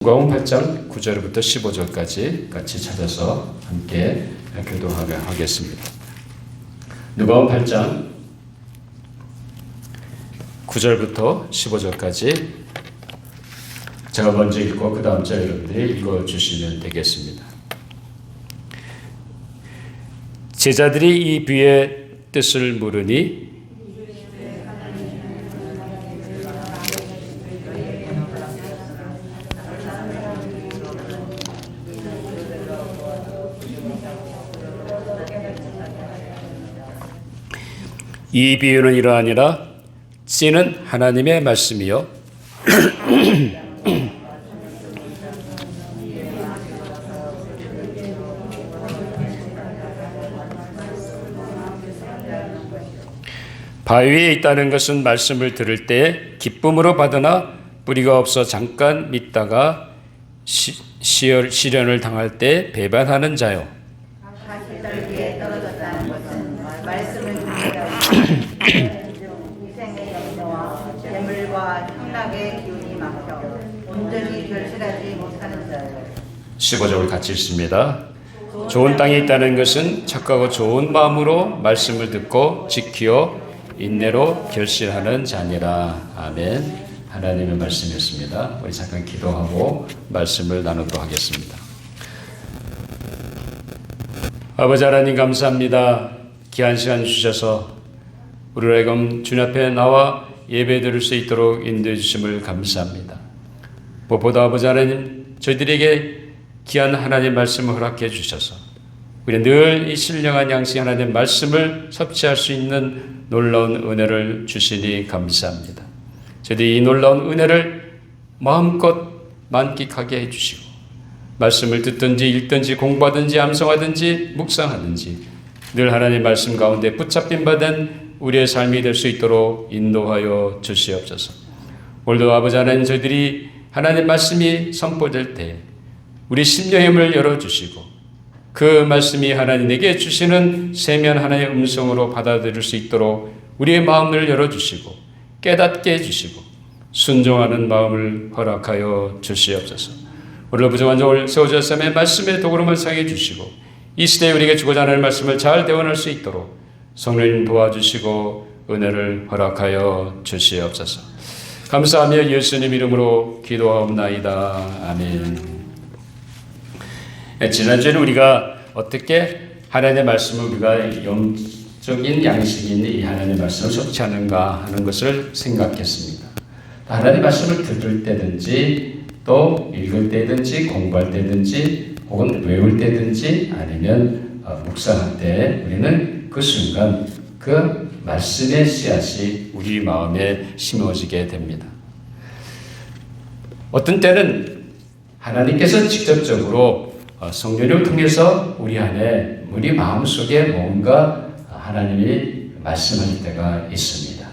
누가복음 8장 9절부터 15절까지 같이 찾아서 함께 교도하겠습니다. 누가복음 8장 9절부터 15절까지 제가 먼저 읽고 그 다음 절 여러분들이 읽어주시면 되겠습니다. 제자들이 이 비유의 뜻을 물으니 이 비유는 이러하니라. 씨는 하나님의 말씀이요 바위 위에 있다는 것은 말씀을 들을 때 기쁨으로 받으나 뿌리가 없어 잠깐 믿다가 시련을 당할 때 배반하는 자요. 가시떨기에 떨어졌다는 것은 말씀을 듣는다고 인생의 염려와 재물과 향락의 기운이 막혀 온전히 결실하지 못하는 자요. 15절을 같이 읽습니다. 좋은 땅에 있다는 것은 착하고 좋은 마음으로 말씀을 듣고 지키어 인내로 결실하는 자니라. 아멘. 하나님의 말씀이었습니다. 우리 잠깐 기도하고 말씀을 나누도록 하겠습니다. 아버지 하나님 감사합니다. 귀한 시간 주셔서 우리를 주님 앞에 나와 예배 드릴 수 있도록 인도해 주심을 감사합니다. 무엇보다 아버지 하나님 저희들에게 귀한 하나님 말씀을 허락해 주셔서 우리 늘 이 신령한 양식 하나님 말씀을 섭취할 수 있는 놀라운 은혜를 주시니 감사합니다. 저희들이 이 놀라운 은혜를 마음껏 만끽하게 해주시고 말씀을 듣든지 읽든지 공부하든지 암송하든지 묵상하든지 늘 하나님 말씀 가운데 붙잡힌 바된 우리의 삶이 될 수 있도록 인도하여 주시옵소서. 오늘도 아버지 하나님 저희들이 하나님 말씀이 선포될 때 우리 심령의 문을 열어주시고 그 말씀이 하나님에게 주시는 세면 하나님의 음성으로 받아들일 수 있도록 우리의 마음을 열어주시고 깨닫게 해주시고 순종하는 마음을 허락하여 주시옵소서. 오늘 부정한 종을 세워주셨음에 말씀의 도구름을 사용해 주시고 이 시대에 우리에게 주고자 하는 말씀을 잘 대원할 수 있도록 성령님 도와주시고 은혜를 허락하여 주시옵소서. 감사하며 예수님 이름으로 기도하옵나이다. 아멘. 지난주에는 우리가 어떻게 하나님의 말씀을 우리가 영적인 양식인 이 하나님의 말씀을 섭취하는가 하는 것을 생각했습니다. 하나님의 말씀을 들을 때든지 또 읽을 때든지 공부할 때든지 혹은 외울 때든지 아니면 묵상할 때 우리는 그 순간 그 말씀의 씨앗이 우리 마음에 심어지게 됩니다. 어떤 때는 하나님께서 직접적으로 성령을 통해서 우리 안에 우리 마음속에 뭔가 하나님이 말씀할 때가 있습니다.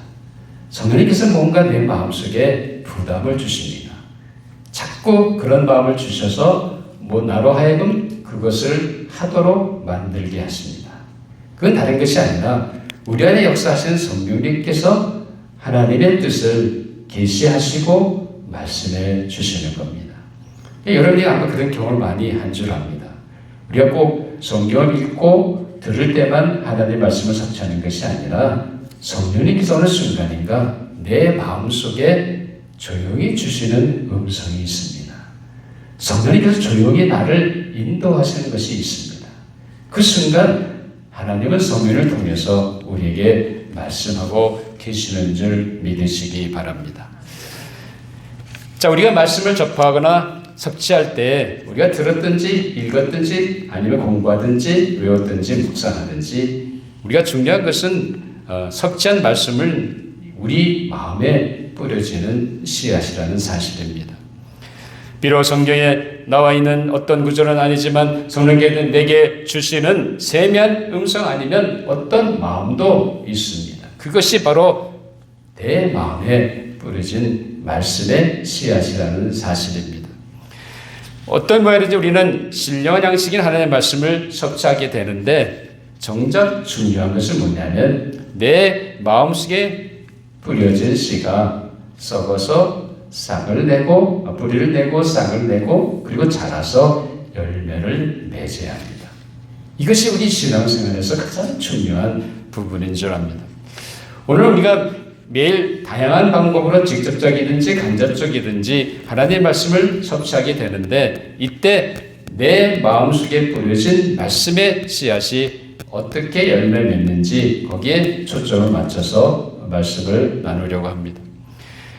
성령님께서 뭔가 내 마음속에 부담을 주십니다. 자꾸 그런 마음을 주셔서 나로 하여금 그것을 하도록 만들게 하십니다. 그건 다른 것이 아니라 우리 안에 역사하시는 성령님께서 하나님의 뜻을 계시하시고 말씀해 주시는 겁니다. 여러분이 아마 그런 경험을 많이 한 줄 압니다. 우리가 꼭 성경을 읽고 들을 때만 하나님의 말씀을 섭취하는 것이 아니라 성령님께서 어느 순간인가 내 마음속에 조용히 주시는 음성이 있습니다. 성령님께서 조용히 나를 인도하시는 것이 있습니다. 그 순간 하나님은 성령을 통해서 우리에게 말씀하고 계시는 줄 믿으시기 바랍니다. 자, 우리가 말씀을 접하거나 섭취할 때 우리가 들었든지 읽었든지 아니면 공부하든지 외웠든지 묵상하든지 우리가 중요한 것은 섭취한 말씀을 우리 마음에 뿌려지는 씨앗이라는 사실입니다. 비록 성경에 나와 있는 어떤 구절은 아니지만 성령께서는 내게 주시는 세미한 음성 아니면 어떤 마음도 있습니다. 그것이 바로 내 마음에 뿌려진 말씀의 씨앗이라는 사실입니다. 어떤 모양이든지 우리는 신령한 양식인 하나님의 말씀을 섭취하게 되는데 정작 중요한 것은 뭐냐면 내 마음속에 뿌려진 씨가 썩어서 싹을 내고 뿌리를 내고 싹을 내고 그리고 자라서 열매를 맺어야 합니다. 이것이 우리 신앙생활에서 가장 중요한 부분인 줄 압니다. 오늘 우리가 매일 다양한 방법으로 직접적이든지 간접적이든지 하나님의 말씀을 섭취하게 되는데 이때 내 마음속에 뿌려진 말씀의 씨앗이 어떻게 열매 맺는지 거기에 초점을 맞춰서 말씀을 나누려고 합니다.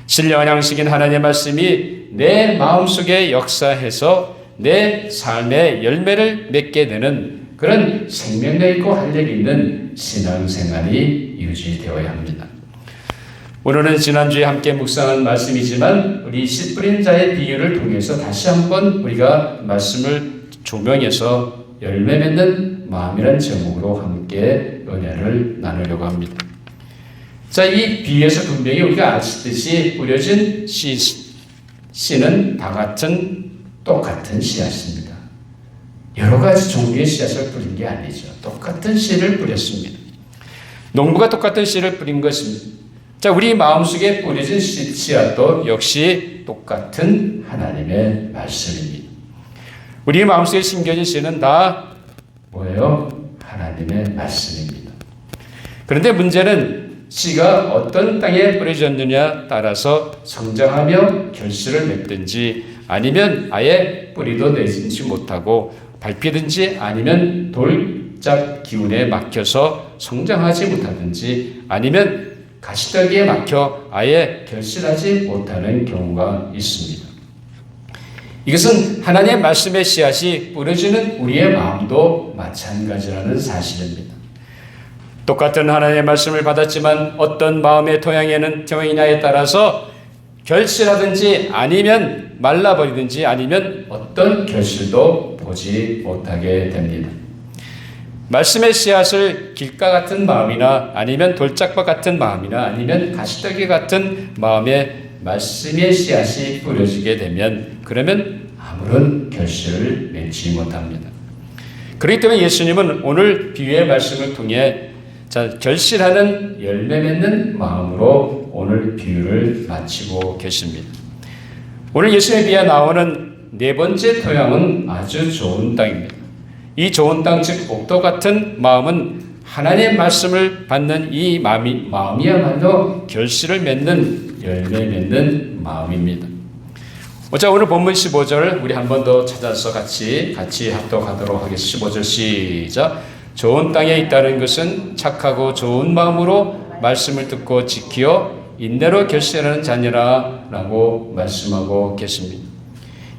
신령한 양식인 하나님의 말씀이 내 마음속에 역사해서 내 삶의 열매를 맺게 되는 그런 생명력 있고 활력 있는 신앙생활이 유지되어야 합니다. 오늘은 지난주에 함께 묵상한 말씀이지만 우리 씨 뿌린 자의 비유를 통해서 다시 한번 우리가 말씀을 조명해서 열매 맺는 마음이라는 제목으로 함께 은혜를 나누려고 합니다. 자, 이 비유에서 분명히 우리가 아시듯이 뿌려진 씨는 다 같은 똑같은 씨앗입니다. 여러 가지 종류의 씨앗을 뿌린 게 아니죠. 똑같은 씨를 뿌렸습니다. 농부가 똑같은 씨를 뿌린 것입니다. 자, 우리 마음속에 뿌려진 씨앗도 역시 똑같은 하나님의 말씀입니다. 우리 마음속에 심겨진 씨는 다 뭐예요? 하나님의 말씀입니다. 그런데 문제는 씨가 어떤 땅에 뿌려졌느냐 따라서 성장하며 결실을 맺든지 아니면 아예 뿌리도 내지 못하고 밟히든지 아니면 돌짝 기운에 막혀서 성장하지 못하든지 아니면 가시떨기에 막혀 아예 결실하지 못하는 경우가 있습니다. 이것은 하나님의 말씀의 씨앗이 뿌려지는 우리의 마음도 마찬가지라는 사실입니다. 똑같은 하나님의 말씀을 받았지만 어떤 마음의 토양이냐에 따라서 결실하든지 아니면 말라버리든지 아니면 어떤 결실도 보지 못하게 됩니다. 말씀의 씨앗을 길가 같은 마음이나 아니면 돌짝밭 같은 마음이나 아니면 가시떨기 같은 마음에 말씀의 씨앗이 뿌려지게 되면 그러면 아무런 결실을 맺지 못합니다. 그렇기 때문에 예수님은 오늘 비유의 말씀을 통해 결실하는 열매 맺는 마음으로 오늘 비유를 마치고 계십니다. 오늘 예수님의 비유에 나오는 네 번째 토양은 아주 좋은 땅입니다. 이 좋은 땅, 즉 옥토 같은 마음은 하나님의 말씀을 받는 이 마음이야말로 결실을 맺는 열매 맺는 마음입니다. 자, 오늘 본문 15절 우리 한 번 더 찾아서 같이 합독하도록 하겠습니다. 15절 시작. 좋은 땅에 있다는 것은 착하고 좋은 마음으로 말씀을 듣고 지키어 인내로 결실하는 자녀라 라고 말씀하고 계십니다.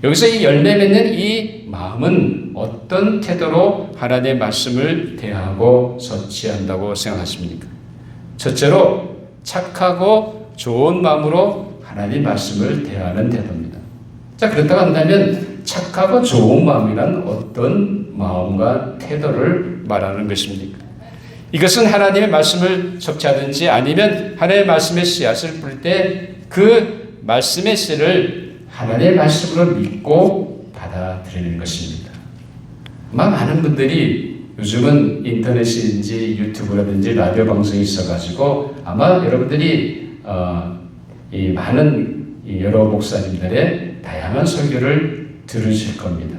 여기서 이 열매 맺는 이 마음은 어떤 태도로 하나님의 말씀을 대하고 서치한다고 생각하십니까? 첫째로 착하고 좋은 마음으로 하나님의 말씀을 대하는 태도입니다. 자, 그렇다고 한다면 착하고 좋은 마음이란 어떤 마음과 태도를 말하는 것입니까? 이것은 하나님의 말씀을 섭취하든지 아니면 하나님의 말씀의 씨앗을 뿌릴 때 그 말씀의 씨를 하나님의 말씀으로 믿고 받아들이는 것입니다. 아마 많은 분들이 요즘은 인터넷인지 유튜브라든지 라디오 방송이 있어가지고 아마 여러분들이 이 많은 여러 목사님들의 다양한 설교를 들으실 겁니다.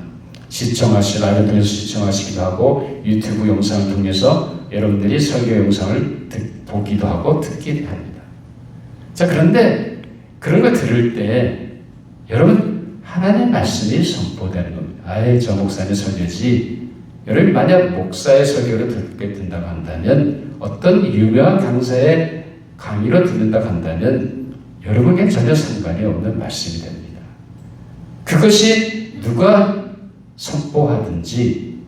라디오 통해서 시청하시기도 하고 유튜브 영상을 통해서 여러분들이 설교 영상을 보기도 하고 듣기도 합니다. 자, 그런데 그런 거 들을 때 여러분 하나님의 말씀이 선포되는 겁니다. 아예 저 목사님 설교지. 여러분 만약 목사의 설교를 듣게 된다고 한다면 어떤 유명한 강사의 강의로 듣는다고 한다면 여러분에게 전혀 상관이 없는 말씀이 됩니다. 그것이 누가 선포하든지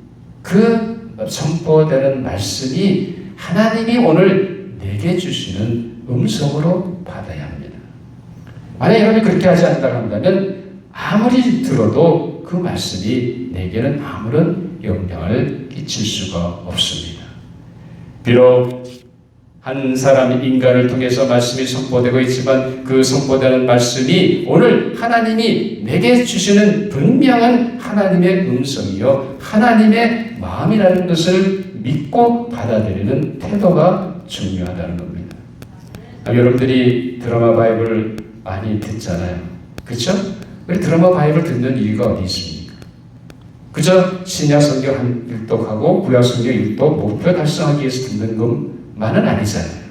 그 선포되는 말씀이 하나님이 오늘 내게 주시는 음성으로 받아야 합니다. 만약 여러분이 그렇게 하지 않는다고 한다면 아무리 들어도 그 말씀이 내게는 아무런 영향을 끼칠 수가 없습니다. 비록 한 사람 인간을 통해서 말씀이 선포되고 있지만 그 선포되는 말씀이 오늘 하나님이 내게 주시는 분명한 하나님의 음성이요 하나님의 마음이라는 것을 믿고 받아들이는 태도가 중요하다는 겁니다. 여러분들이 드라마 바이블 많이 듣잖아요. 그렇죠? 우리 드라마 바이블 듣는 이유가 어디 있습니까? 그저 신약 성경 한 일독하고 구약 성경 일독 목표 달성하기 위해서 듣는 것만은 아니잖아요.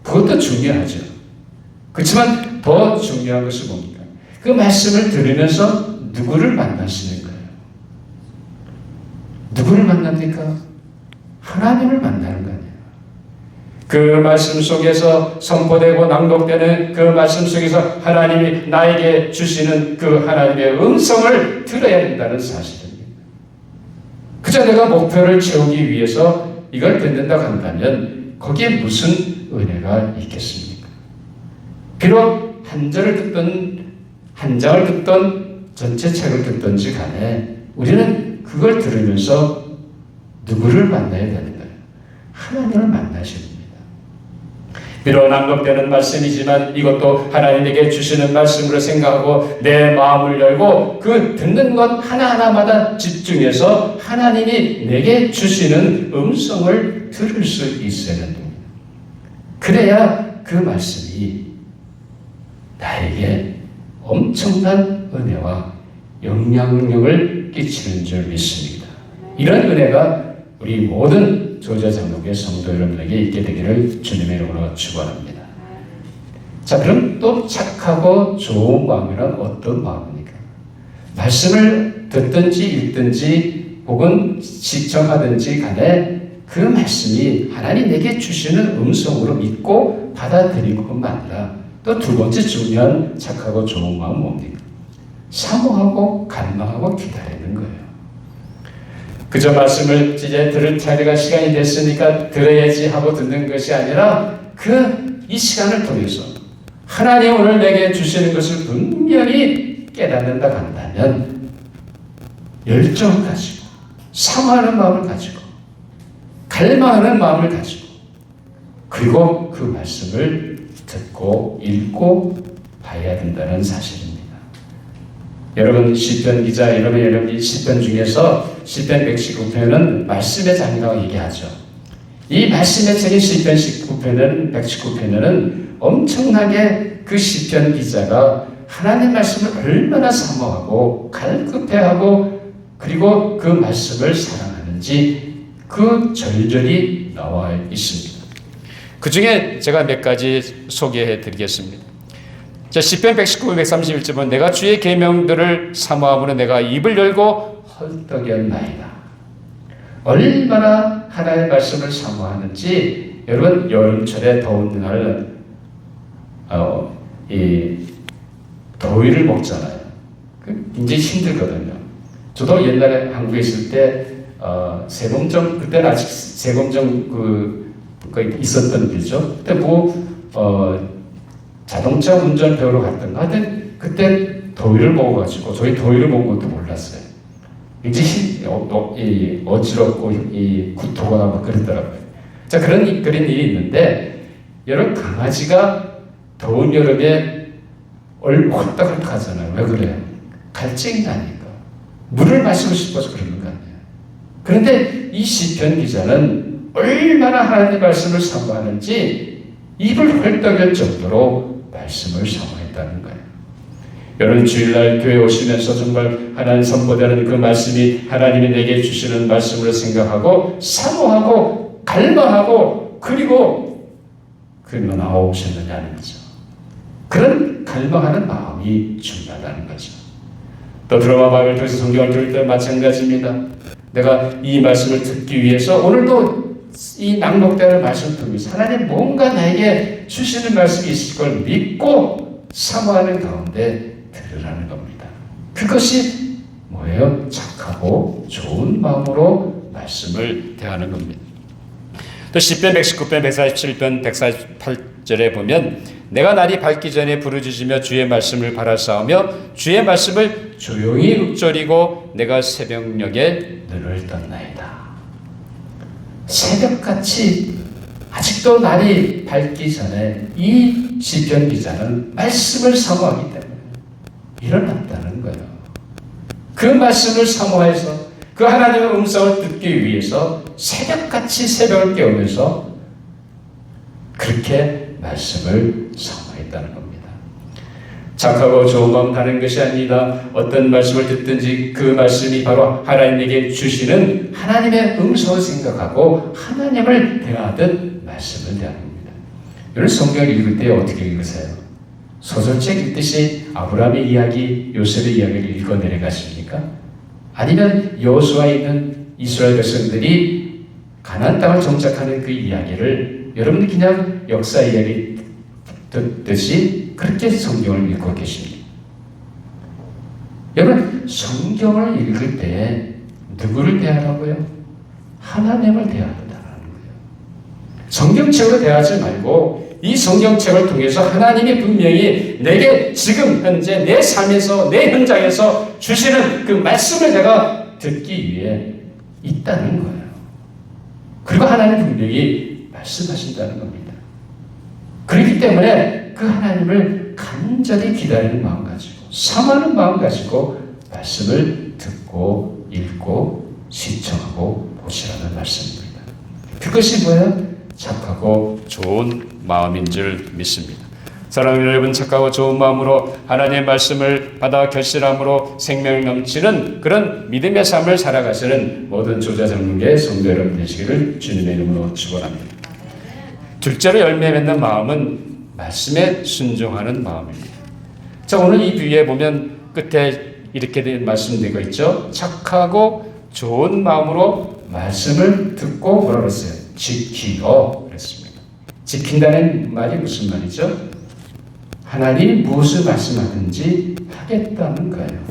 그것도 중요하죠. 그렇지만 더 중요한 것이 뭡니까? 그 말씀을 들으면서 누구를 만나시는 거예요? 누구를 만납니까? 하나님을 만나는 거 아니에요. 그 말씀 속에서 선포되고 낭독되는 그 말씀 속에서 하나님이 나에게 주시는 그 하나님의 음성을 들어야 된다는 사실입니다. 그저 내가 목표를 채우기 위해서 이걸 듣는다고 한다면 거기에 무슨 은혜가 있겠습니까? 비록 한 절을 듣든 한 장을 듣든 전체 책을 듣든지 간에 우리는 그걸 들으면서 누구를 만나야 되는 거예요? 하나님을 마십니다. 비록 낭독되는 말씀이지만 이것도 하나님에게 주시는 말씀으로 생각하고 내 마음을 열고 그 듣는 것 하나하나마다 집중해서 하나님이 내게 주시는 음성을 들을 수 있어야 됩니다. 그래야 그 말씀이 나에게 엄청난 은혜와 영향력을 끼치는 줄 믿습니다. 이런 은혜가 우리 모든 조지아 장로교회 성도 여러분에게 있게 되기를 주님의 이름으로 축원합니다. 자, 그럼 또 착하고 좋은 마음이란 어떤 마음입니까? 말씀을 듣든지 읽든지 혹은 시청하든지 간에 그 말씀이 하나님 내게 주시는 음성으로 믿고 받아들이는 것만 아니라 또 두 번째 중요한 착하고 좋은 마음은 뭡니까? 사모하고 갈망하고 기다리는 거예요. 그저 말씀을 이제 들을 자리가 시간이 됐으니까 들어야지 하고 듣는 것이 아니라 이 시간을 통해서 하나님 오늘 내게 주시는 것을 분명히 깨닫는다 한다면 열정을 가지고 사모하는 마음을 가지고 갈망하는 마음을 가지고 그리고 그 말씀을 듣고 읽고 봐야 된다는 사실입니다. 여러분 시편 기자 여러분이 시편 중에서 시편 119편은 말씀의 장이라고 얘기하죠. 이 말씀의 책인 시편 19편은 119편은 엄청나게 그 시편 기자가 하나님 말씀을 얼마나 사모하고 갈급해하고 그리고 그 말씀을 사랑하는지 그 절절히 나와 있습니다. 그 중에 제가 몇 가지 소개해 드리겠습니다. 자, 시편 119편 131절은 내가 주의 계명들을 사모함으로 내가 입을 열고 헐떡였나이다. 얼마나 하나님의 말씀을 사모하는지 여러분 여름철에 더운 날 이 더위를 먹잖아요. 굉장히 힘들거든요. 저도 옛날에 한국에 있을 때 세검정 그때는 아직 세검정 있었던 일이죠. 그때 자동차 운전 배우러 갔던가 하여튼 그때 더위를 먹어가지고 저희 더위를 먹은 것도 몰랐어요. 굉장히 어지럽고 구토가 막 그랬더라고요. 자, 그런 일이 있는데 여러분 강아지가 더운 여름에 홀딱홀딱 하잖아요. 왜 그래요? 갈증이 나니까 물을 마시고 싶어서 그러는 거 아니에요. 그런데 이 시편 기자는 얼마나 하나님의 말씀을 사모하는지 입을 헐떡일 정도로 말씀을 사모했다는 거예요. 여러분 주일날 교회 오시면서 정말 하나님 선포되는 그 말씀이 하나님이 내게 주시는 말씀으로 생각하고 사모하고 갈망하고 그리고 그리고 나오셨느냐는 거죠. 그런 갈망하는 마음이 중요하다는 거죠. 또 드라마 바이블 통해서 성경을 들을 때 마찬가지입니다. 내가 이 말씀을 듣기 위해서 오늘도 이 낭독되는 말씀을 통해서 하나님 뭔가 나에게 주시는 말씀이 있을 걸 믿고 사모하는 가운데 들으라는 겁니다. 그것이 뭐예요? 착하고 좋은 마음으로 말씀을 대하는 겁니다. 또 시편 119편, 147편, 148절에 보면 내가 날이 밝기 전에 부르짖으며 주의 말씀을 바라싸우며 주의 말씀을 조용히 읊조리고 내가 새벽녘에 눈을 떴나이다. 새벽같이 아직도 날이 밝기 전에 이 시편 기자는 말씀을 사모하기 때문에 일어났다는 거예요. 그 말씀을 사모해서 그 하나님의 음성을 듣기 위해서 새벽같이 새벽을 깨우면서 그렇게 말씀을 사모했다는 겁니다. 착하고 좋은 마음 가는 것이 아니다. 어떤 말씀을 듣든지 그 말씀이 바로 하나님에게 주시는 하나님의 음성을 생각하고 하나님을 대하듯 말씀을 대합니다. 여러분 성경을 읽을 때 어떻게 읽으세요? 소설책 읽듯이 아브라함의 이야기, 요셉의 이야기를 읽어 내려가십니까? 아니면 여호수아에 있는 이스라엘 백성들이 가나안 땅을 정착하는 그 이야기를 여러분이 그냥 역사 이야기 듣듯이 그렇게 성경을 읽고 계십니다. 여러분 성경을 읽을 때 누구를 대하라고요? 하나님을 대하라는 거예요. 성경책으로 대하지 말고 이 성경책을 통해서 하나님이 분명히 내게 지금 현재 내 삶에서 내 현장에서 주시는 그 말씀을 내가 듣기 위해 있다는 거예요. 그리고 하나님 분명히 말씀하신다는 겁니다. 그렇기 때문에 그 하나님을 간절히 기다리는 마음 가지고 사모하는 마음 가지고 말씀을 듣고 읽고 시청하고 보시라는 말씀입니다. 그것이 뭐예요? 착하고 좋은 마음인 줄 믿습니다. 사랑하는 여러분, 착하고 좋은 마음으로 하나님의 말씀을 받아 결실함으로 생명 넘치는 그런 믿음의 삶을 살아가시는 모든 조자장로의 성도 여러분 되시기를 주님의 이름으로 축원합니다. 둘째로 열매 맺는 마음은 말씀에 순종하는 마음입니다. 자, 오늘 이 비유에 보면 끝에 이렇게 말씀되고 있죠. 착하고 좋은 마음으로 말씀을 듣고 뭐라고 그랬어요? 지키어 그랬습니다. 지킨다는 말이 무슨 말이죠? 하나님이 무엇을 말씀하든지 하겠다는 거예요.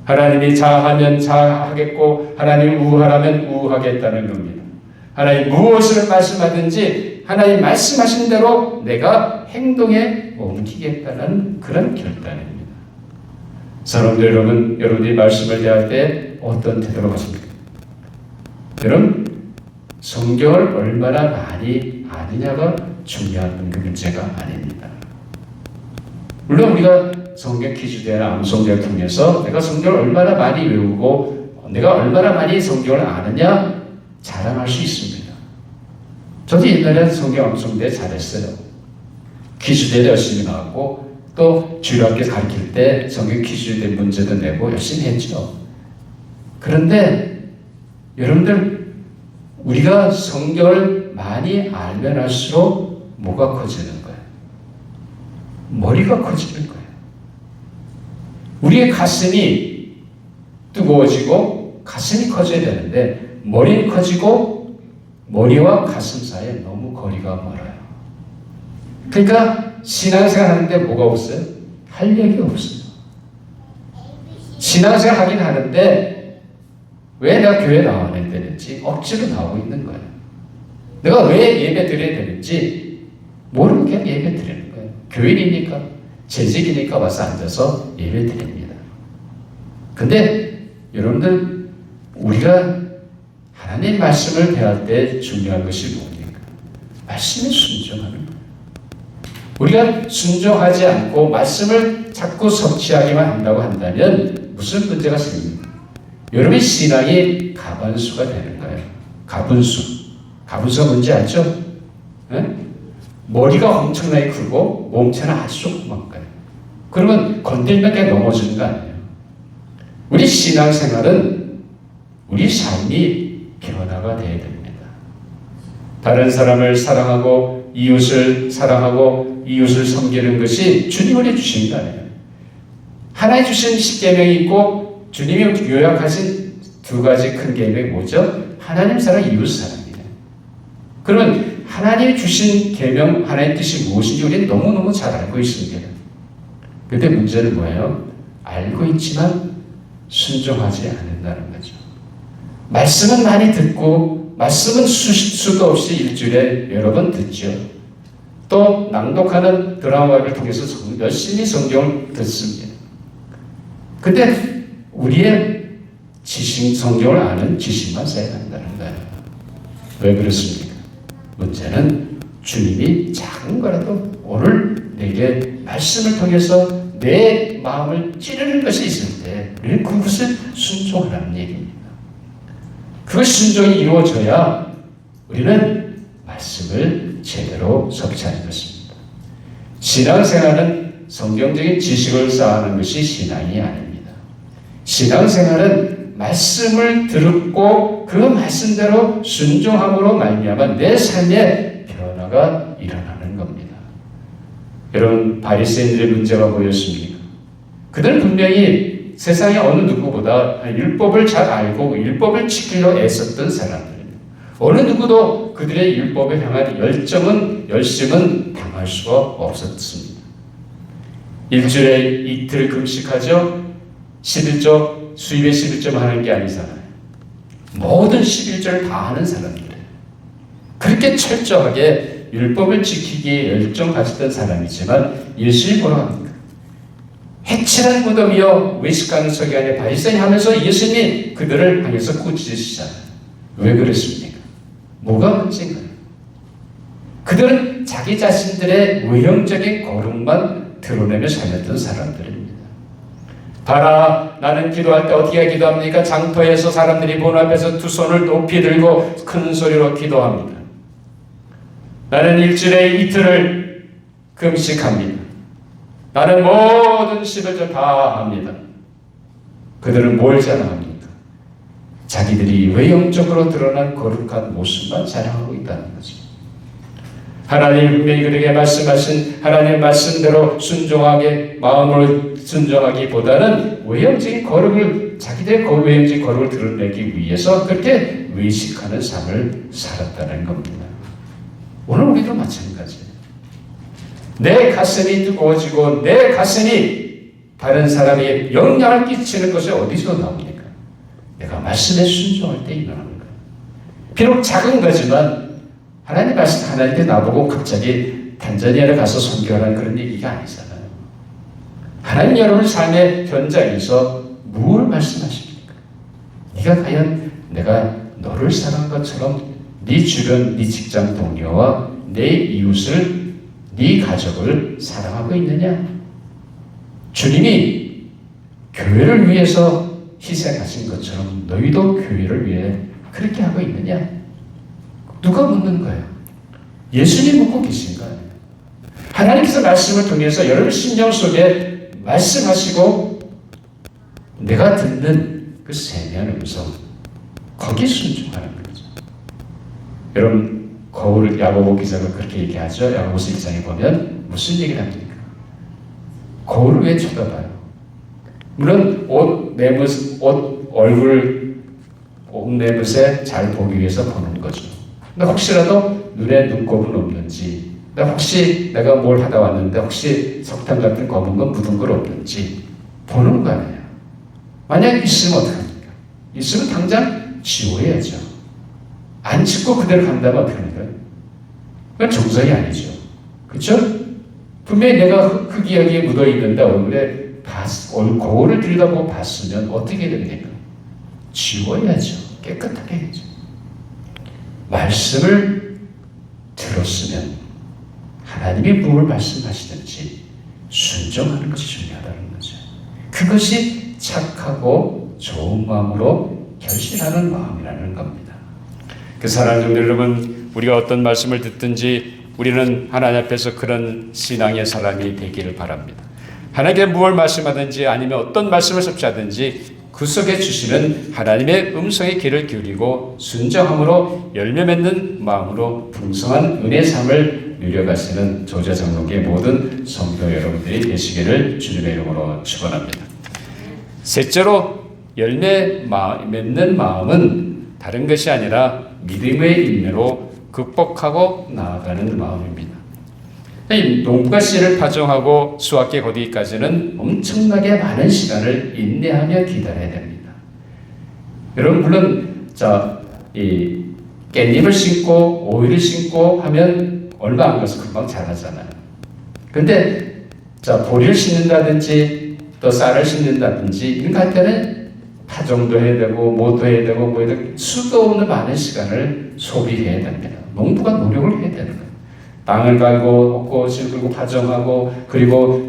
하나님이 자하면 자하겠고 하나님이 우하라면 우하겠다는 겁니다. 하나님 무엇을 말씀하든지 하나님 말씀하신 대로 내가 행동에 옮기겠다는 그런 결단입니다. 사람들 여러분, 여러분이 말씀을 대할 때 어떤 태도로 하십니까? 여러분, 성경을 얼마나 많이 아느냐가 중요한 그 문제가 아닙니다. 물론 우리가 성경 퀴즈대회나 암송대회를 통해서 내가 성경을 얼마나 많이 외우고 내가 얼마나 많이 성경을 아느냐 자랑할 수 있습니다. 저도 옛날에 성경 암송대회 잘했어요. 퀴즈대회 열심히 나왔고 또 주일학교 가르칠 때 성경 퀴즈대 문제도 내고 열심히 했죠. 그런데 여러분들 우리가 성경을 많이 알면 할수록 뭐가 커지는 거예요? 머리가 커지는 거예요. 우리의 가슴이 뜨거워지고 가슴이 커져야 되는데 머리는 커지고 머리와 가슴 사이에 너무 거리가 멀어요. 그러니까 신앙생활 하는데 뭐가 없어요? 할 얘기 없어요. 신앙생활 하긴 하는데 왜 내가 교회 나와야 되는지 억지로 나오고 있는 거예요. 내가 왜 예배 드려야 되는지 모르고 그냥 예배 드리는 거예요. 교인이니까 재직이니까 와서 앉아서 예배 드립니다. 근데 여러분들 우리가 하나님 말씀을 대할 때 중요한 것이 뭡니까? 말씀에 순종하는 거예요. 우리가 순종하지 않고 말씀을 자꾸 섭취하기만 한다고 한다면 무슨 문제가 생깁니까? 여러분의 신앙이 가반수가 되는 거예요. 가분수. 가분수가 뭔지 알죠? 네? 머리가 엄청나게 크고 몸체는 아주 조그만 거예요. 그러면 건들면 그냥 넘어지는 거 아니에요. 우리 신앙생활은 우리 삶이 변화가 되어야 됩니다. 다른 사람을 사랑하고 이웃을 사랑하고 이웃을 섬기는 것이 주님 우리 주신 거 아니에요. 하나님 주신 십계명이 있고 주님이 요약하신 두 가지 큰 계명이 뭐죠? 하나님 사랑, 이웃 사랑이에요. 그러면 하나님이 주신 계명, 하나님의 뜻이 무엇인지 우리는 너무너무 잘 알고 있습니다. 그런데 문제는 뭐예요? 알고 있지만 순종하지 않는다는 거죠. 말씀은 많이 듣고 말씀은 수도 없이 일주일에 여러 번 듣죠. 또 낭독하는 드라마를 통해서 열심히 성경을 듣습니다. 근데 우리의 지식, 성경을 아는 지식만 쌓여야 한다는 거예요. 왜 그렇습니까? 문제는 주님이 작은 거라도 오늘 내게 말씀을 통해서 내 마음을 찌르는 것이 있을 때 우리는 그것을 순종하라는 얘기입니다. 그 순종이 이루어져야 우리는 말씀을 제대로 섭취하는 것입니다. 신앙생활은 성경적인 지식을 쌓는 것이 신앙이 아닙니다. 신앙생활은 말씀을 듣고 그 말씀대로 순종함으로 말미암아 내 삶에 변화가 일어나는 겁니다. 여러분, 바리새인들의 문제가 뭐였습니까? 그들은 분명히 세상의 어느 누구보다 율법을 잘 알고 율법을 지키려 애썼던 사람들입니다. 어느 누구도 그들의 율법에 향한 열심은 당할 수가 없었습니다. 일주일에 이틀 금식하죠. 11조, 수입의 11조 하는 게 아니잖아요. 모든 11조를 다 하는 사람들이에요. 그렇게 철저하게 율법을 지키기에 열정 가졌던 사람이지만 예수님이 뭐라고 합니까? 해칠한 무덤이여 외식하는 석이 아니라 바리새인 하면서 예수님이 그들을 향해서 꾸짖으시잖아요. 왜 그랬습니까? 뭐가 문제인가요? 그들은 자기 자신들의 외형적인 거룩만 드러내며 살았던 사람들입니다. 봐라, 나는 기도할 때 어떻게 기도합니까? 장터에서 사람들이 보는 앞에서 두 손을 높이 들고 큰 소리로 기도합니다. 나는 일주일에 이틀을 금식합니다. 나는 모든 11조 다 합니다. 그들은 뭘 자랑합니까? 자기들이 외형적으로 드러난 거룩한 모습만 자랑하고 있다는 거죠. 하나님 분명히 그들에게 말씀하신 하나님의 말씀대로 순종하게 마음으로 순종하기보다는 외형적인 거룩을 자기들의 외형적인 거룩을 드러내기 위해서 그렇게 외식하는 삶을 살았다는 겁니다. 오늘 우리도 마찬가지예요. 내 가슴이 뜨거워지고 내 가슴이 다른 사람에게 영향을 끼치는 것이 어디서 나옵니까? 내가 말씀에 순종할 때 일어나는 거예요. 비록 작은 거지만 하나님 말씀 하나님께 나보고 갑자기 단자니아를 가서 선교하라는 그런 얘기가 아니잖아요. 하나님 여러분 삶의 현장에서 무엇을 말씀하십니까? 네가 과연 내가 너를 사랑한 것처럼 네 주변, 네 직장 동료와 내 이웃을, 네 가족을 사랑하고 있느냐? 주님이 교회를 위해서 희생하신 것처럼 너희도 교회를 위해 그렇게 하고 있느냐? 누가 묻는 거예요? 예수님 묻고 계신 거예요. 하나님께서 말씀을 통해서 여러분 심령 속에 말씀하시고 내가 듣는 그 세미한 음성, 거기에 순종하는 거죠. 여러분, 거울 야고보 기자가 그렇게 얘기하죠. 야고보서 1장에 보면 무슨 얘기를 합니까? 거울을 왜 쳐다봐요? 물론 옷 얼굴 옷 내붓에 잘 보기 위해서 보는 거죠. 근데 혹시라도 눈에 눈곱은 없는지, 혹시 내가 뭘 하다 왔는데 혹시 석탄 같은 검은 건 묻은 건 없는지 보는 거 아니에요. 만약 있으면 어떡합니까? 있으면 당장 지워야죠. 안 짓고 그대로 간다면 어떻게 하는 거예요? 그건 정상이 아니죠. 그렇죠? 분명히 내가 흙이 여기에 묻어 있는데 얼굴에 거울을 들여다보고 봤으면 어떻게 됩니까? 지워야죠. 깨끗하게 해야죠. 말씀을 들었으면 하나님이 무엇을 말씀하시든지 순종하는 것이 중요하다는 거죠. 그것이 착하고 좋은 마음으로 결심하는 마음이라는 겁니다. 그 사랑하는 성도 여러분, 우리가 어떤 말씀을 듣든지 우리는 하나님 앞에서 그런 신앙의 사람이 되기를 바랍니다. 하나님께 무엇을 말씀하든지 아니면 어떤 말씀을 섭취하든지 그 속에 주시는 하나님의 음성에 귀를 기울이고 순종함으로 열매 맺는 마음으로 풍성한 은혜의 삶을 누려가시는 조자 장로교의 모든 성도 여러분들이 되시기를 주님의 이름으로 축원합니다. 셋째로 열매 맺는 마음은 다른 것이 아니라 믿음의 인내로 극복하고 나아가는 마음입니다. 농부가 씨를 파종하고 수확기에 거두기까지는 엄청나게 많은 시간을 인내하며 기다려야 됩니다. 여러분, 물론 이 깻잎을 심고 오이를 심고 하면 얼마 안 가서 금방 자라잖아요. 근데 보리를 심는다든지 또 쌀을 심는다든지 이런 거 할 때는 파종도 해야 되고 뭐도 해야 되고 뭐 해야 되고 수도 없는 많은 시간을 소비해야 됩니다. 농부가 노력을 해야 되는 거예요. 땅을 갈고 꽃을 들고 파종하고 그리고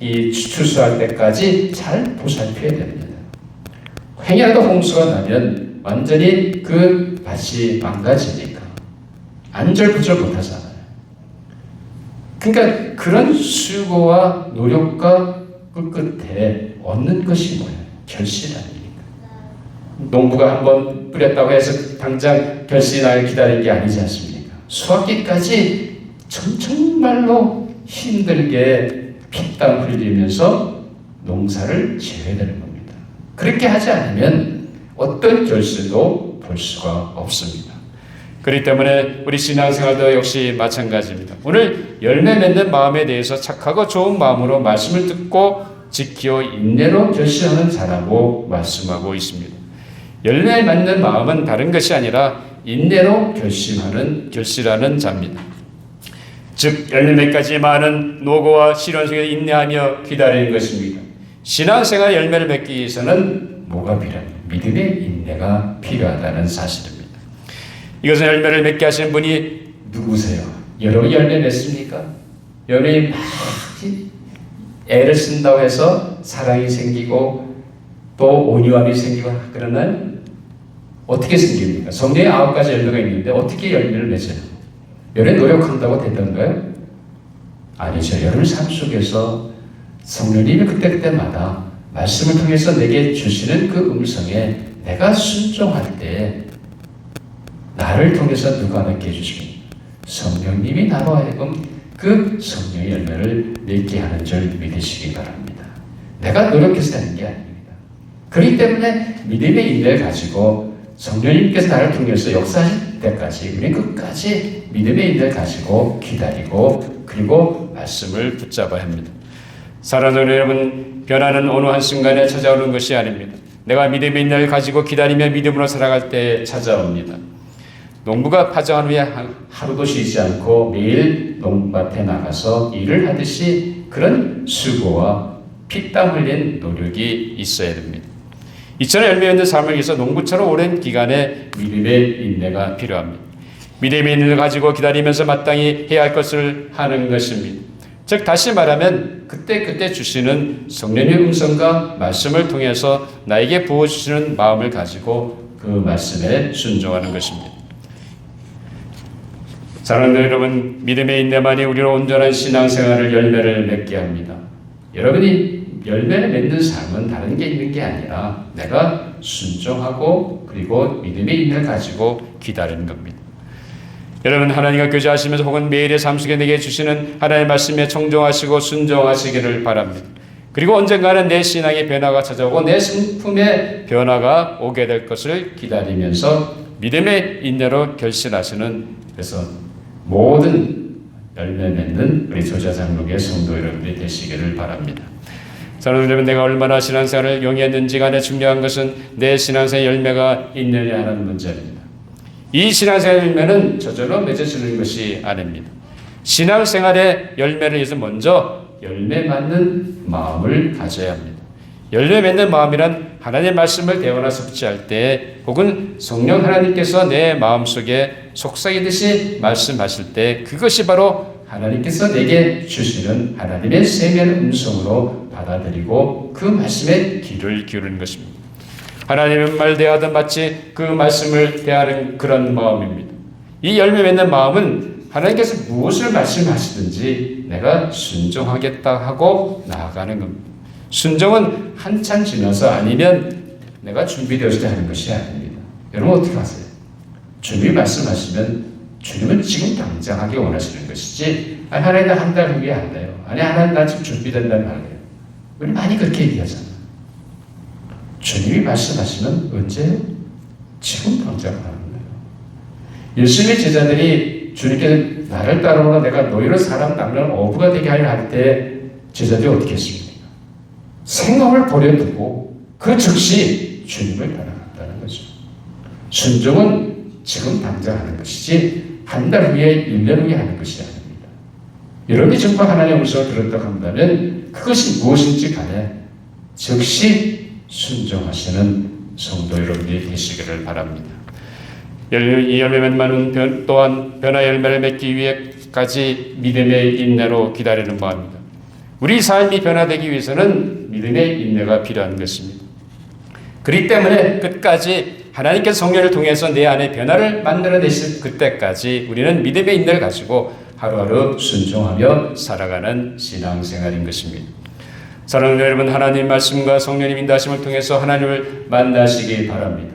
이 추수할 때까지 잘 보살펴야 됩니다. 행여라도 홍수가 나면 완전히 그 밭이 망가지니까 안절부절 못하잖아요. 그러니까 그런 수고와 노력과 그 끝에 얻는 것이 뭐예요? 결실 아닙니까? 농부가 한번 뿌렸다고 해서 당장 결실이 나길 기다린 게 아니지 않습니까? 수확기까지 정말로 힘들게 피땀 흘리면서 농사를 지어야 되는 겁니다. 그렇게 하지 않으면 어떤 결실도 볼 수가 없습니다. 그렇기 때문에 우리 신앙생활도 역시 마찬가지입니다. 오늘 열매 맺는 마음에 대해서 착하고 좋은 마음으로 말씀을 듣고 지키어 인내로 결실하는 자라고 말씀하고 있습니다. 열매 맺는 마음은 다른 것이 아니라 인내로 결실하는 자입니다. 즉 열매 맺기까지 많은 노고와 시련 속에 인내하며 기다리는 것입니다. 신앙생활 열매를 맺기 위해서는 뭐가 필요합니까? 믿음의 인내가 필요하다는 사실입니다. 이것은 열매를 맺게 하신 분이 누구세요? 여러분이 열매 맺습니까? 여러분이 막 애를 쓴다고 해서 사랑이 생기고 또 온유함이 생기고 그러나요? 어떻게 생깁니까? 성경에 9가지 열매가 있는데 어떻게 열매를 맺어요? 여러분이 노력한다고 되던가요? 아니죠. 여러분 삶 속에서 성령님이 그때마다 말씀을 통해서 내게 주시는 그 음성에 내가 순종할 때 나를 통해서 누가 맺게 해주십니까? 성령님이 나로 하여금 그 성령의 열매를 맺게 하는 줄 믿으시기 바랍니다. 내가 노력해서 되는 게 아닙니다. 그렇기 때문에 믿음의 인내를 가지고 성령님께서 나를 통해서 역사하실 때까지 우리는 끝까지 믿음의 인내를 가지고 기다리고 그리고 말씀을 붙잡아야 합니다. 사랑하는 여러분, 변화는 어느 한순간에 찾아오는 것이 아닙니다. 내가 믿음의 인내를 가지고 기다리며 믿음으로 살아갈 때 찾아옵니다. 농부가 파종한 후에 하루도 쉬지 않고 매일 농밭에 나가서 일을 하듯이 그런 수고와 피땀 흘린 노력이 있어야 됩니다. 이처럼 열매 맺는 삶을 위해서 농부처럼 오랜 기간에 믿음의 인내가 필요합니다. 믿음의 인내를 가지고 기다리면서 마땅히 해야 할 것을 하는 것입니다. 즉 다시 말하면 그때 주시는 성령의 음성과 말씀을 통해서 나에게 부어주시는 마음을 가지고 그 말씀에 순종하는 것입니다. 사랑하는 여러분, 믿음의 인내만이 우리로 온전한 신앙생활을 열매를 맺게 합니다. 여러분이 열매를 맺는 삶은 다른 게 있는 게 아니라 내가 순종하고 그리고 믿음의 인내를 가지고 기다리는 겁니다. 여러분, 하나님과 교제하시면서 혹은 매일의 삶 속에 내게 주시는 하나님의 말씀에 청종하시고 순종하시기를 바랍니다. 그리고 언젠가는 내 신앙의 변화가 찾아오고 내 성품의 변화가 오게 될 것을 기다리면서 믿음의 인내로 결실하시는, 그래서 모든 열매 맺는 우리 조자장로교의 성도 여러분들이 되시기를 바랍니다. 사랑하는 여러분, 내가 얼마나 신앙생활을 용이했는지 간에 중요한 것은 내 신앙생활 열매가 있느냐 하는 문제입니다. 이 신앙생활 열매는 저절로 맺어지는 것이 아닙니다. 신앙생활의 열매를 위해서 먼저 열매 맺는 마음을 가져야 합니다. 열매 맺는 마음이란 하나님의 말씀을 대화나 섭취할 때 혹은 성령 하나님께서 내 마음속에 속삭이듯이 말씀하실 때 그것이 바로 하나님께서 내게 주시는 하나님의 생명의 음성으로 받아들이고 그 말씀에 귀를 기울이는 것입니다. 하나님의 말 대하듯 마치 그 말씀을 대하는 그런 마음입니다. 이 열매 맺는 마음은 하나님께서 무엇을 말씀하시든지 내가 순종하겠다 하고 나아가는 겁니다. 순종은 한참 지나서 아니면 내가 준비되었을 때 하는 것이 아닙니다. 여러분 어떻게 하세요? 주님이 말씀하시면 주님은 지금 당장 하기 원하시는 것이지 하나님 한 달 후에 한대요. 아니 하나님 나 지금 준비된다는 말이에요. 우리 많이 그렇게 얘기하잖아요. 주님이 말씀하시면 언제요? 지금 당장 하는 거예요. 예수님의 제자들이 주님께 나를 따르거나 내가 너희를 사람 낚는 어부가 되게 하려 할 때 제자들이 어떻게 했습니까? 생업을 버려두고 그 즉시 주님을 따라간다는 거죠. 순종은 지금 당장 하는 것이지 한 달 후에 1년 후에 하는 것이 아닙니다. 여러분이 정말 하나님의 음성을 들었다고 한다면 그것이 무엇인지 간에 즉시 순종하시는 성도 여러분들이 되시기를 바랍니다. 이 열매만 또한 변화 열매를 맺기 위해까지 믿음의 인내로 기다리는 바입니다. 우리 삶이 변화되기 위해서는 믿음의 인내가 필요한 것입니다. 그렇기 때문에 끝까지 하나님께서 성령을 통해서 내 안에 변화를 만들어내실 그때까지 우리는 믿음의 인내를 가지고 하루하루 순종하며 살아가는 신앙생활인 것입니다. 사랑하는 여러분, 하나님 말씀과 성령님 인도하심을 통해서 하나님을 만나시기 바랍니다.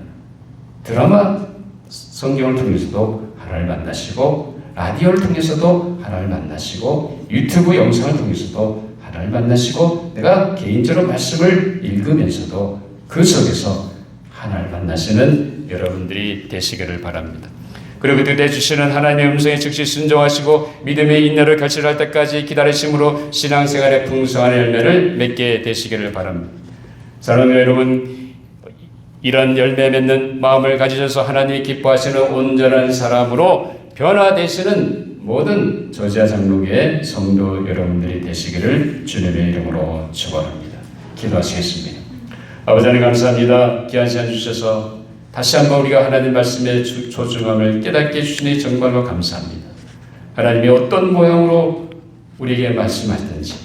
드라마, 성경을 통해서도 하나님을 만나시고, 라디오를 통해서도 하나님을 만나시고, 유튜브 영상을 통해서도 하나님을 만나시고, 내가 개인적으로 말씀을 읽으면서도 그 속에서 하나님을 만나시는 여러분들이 되시기를 바랍니다. 그리고 그때 주시는 하나님의 음성에 즉시 순종하시고 믿음의 인내를 결실할 때까지 기다리심으로 신앙생활의 풍성한 열매를 맺게 되시기를 바랍니다. 사랑하는 여러분, 이런 열매 맺는 마음을 가지셔서 하나님이 기뻐하시는 온전한 사람으로 변화되시는 모든 저지아 장로교의 성도 여러분들이 되시기를 주님의 이름으로 축원합니다. 기도하시겠습니다. 아버지 하나님 감사합니다. 귀한 시간 주셔서 다시 한번 우리가 하나님 말씀의 소중함을 깨닫게 해주시니 정말로 감사합니다. 하나님이 어떤 모양으로 우리에게 말씀하시든지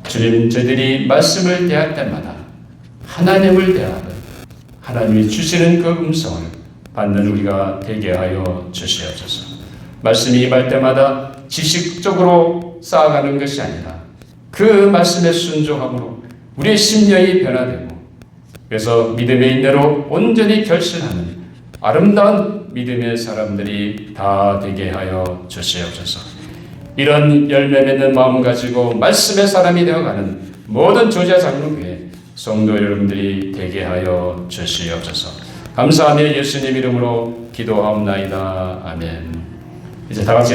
주님, 저희들이 말씀을 대할 때마다 하나님을 대하듯 하나님이 주시는 그 음성을 받는 우리가 되게 하여 주시옵소서. 말씀이 임할 때마다 지식적으로 쌓아가는 것이 아니라 그 말씀의 순종함으로 우리의 심령이 변화되고, 그래서 믿음의 인내로 온전히 결실하는 아름다운 믿음의 사람들이 다 되게 하여 주시옵소서. 이런 열매 맺는 마음 가지고 말씀의 사람이 되어가는 모든 조지아 장로교회 성도 여러분들이 되게 하여 주시옵소서. 감사하며 예수님 이름으로 기도하옵나이다. 아멘. 이제 다 같이